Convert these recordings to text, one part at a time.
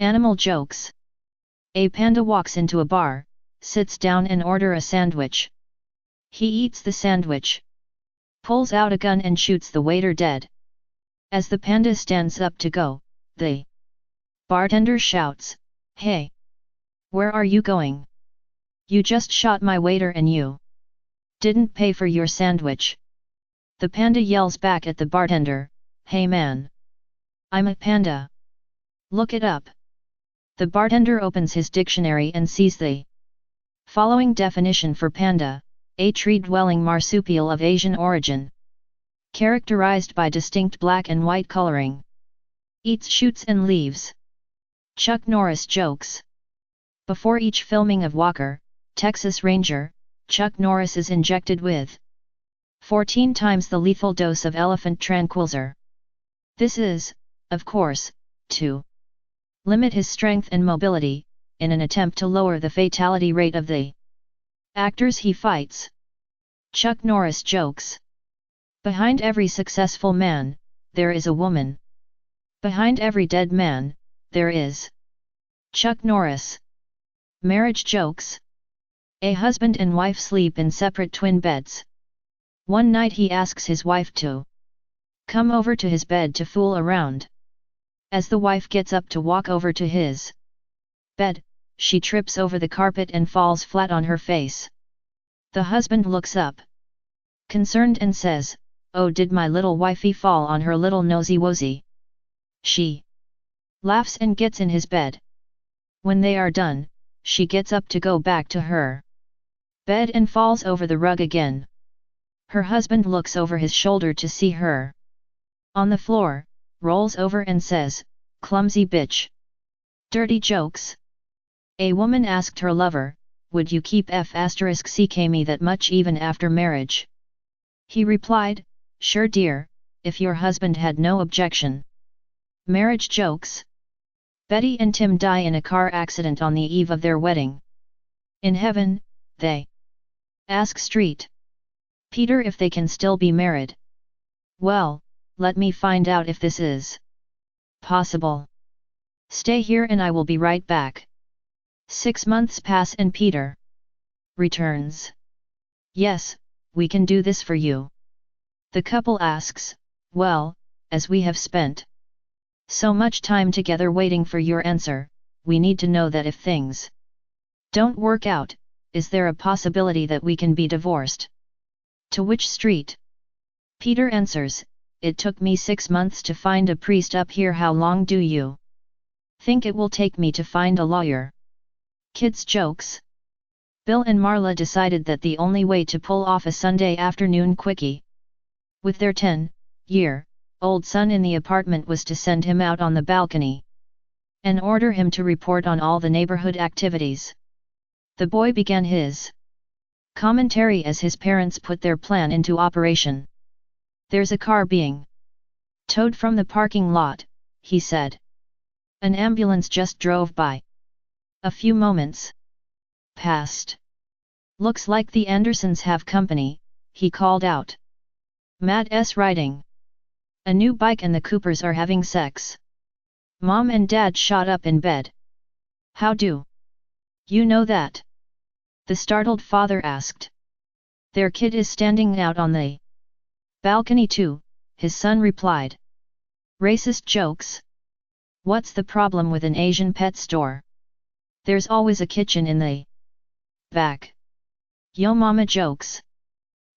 Animal jokes. A panda walks into a bar, sits down and order a sandwich. He eats the sandwich, pulls out a gun and shoots the waiter dead. As the panda stands up to go, the bartender shouts, "Hey! Where are you going? You just shot my waiter and you didn't pay for your sandwich." The panda yells back at the bartender, "Hey man! I'm a panda. Look it up." The bartender opens his dictionary and sees the following definition for panda: a tree-dwelling marsupial of Asian origin, characterized by distinct black and white coloring. Eats shoots and leaves. Chuck Norris jokes. Before each filming of Walker, Texas Ranger, Chuck Norris is injected with 14 times the lethal dose of elephant tranquilizer. This is, of course, to limit his strength and mobility, in an attempt to lower the fatality rate of the actors he fights. Chuck Norris jokes. Behind every successful man, there is a woman. Behind every dead man, there is Chuck Norris. Marriage jokes. A husband and wife sleep in separate twin beds. One night he asks his wife to come over to his bed to fool around. As the wife gets up to walk over to his bed, she trips over the carpet and falls flat on her face. The husband looks up, concerned, and says, "Oh, did my little wifey fall on her little nosy wosy?" She laughs and gets in his bed. When they are done, she gets up to go back to her bed and falls over the rug again. Her husband looks over his shoulder to see her on the floor, rolls over and says, "Clumsy bitch." Dirty jokes. A woman asked her lover, "Would you keep f*ck me that much even after marriage?" He replied, "Sure dear, if your husband had no objection." Marriage jokes. Betty and Tim die in a car accident on the eve of their wedding. In heaven, they ask Street Peter if they can still be married. "Well, let me find out if this is possible. Stay here and I will be right back." 6 months pass and Peter returns. "Yes, we can do this for you." The couple asks, "Well, as we have spent so much time together waiting for your answer, we need to know that if things don't work out, is there a possibility that we can be divorced?" To which Street Peter answers, "It took me 6 months to find a priest up here. How long do you think it will take me to find a lawyer?" Kids jokes. Bill and Marla decided that the only way to pull off a Sunday afternoon quickie with their 10-year-old son in the apartment was to send him out on the balcony and order him to report on all the neighborhood activities. The boy began his commentary as his parents put their plan into operation. "There's a car being towed from the parking lot," he said. "An ambulance just drove by." A few moments passed. "Looks like the Andersons have company," he called out. "Matt's riding a new bike and the Coopers are having sex." Mom and Dad shot up in bed. "How do you know that?" the startled father asked. "Their kid is standing out on the balcony too," his son replied. Racist jokes. What's the problem with an Asian pet store? There's always a kitchen in the back. Yo mama jokes.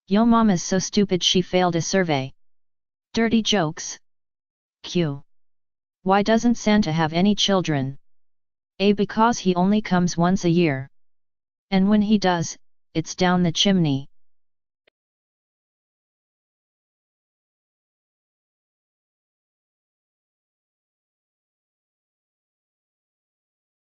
Yo mama's so stupid she failed a survey. Dirty jokes. Q. Why doesn't Santa have any children? A. Because he only comes once a year. And when he does, it's down the chimney.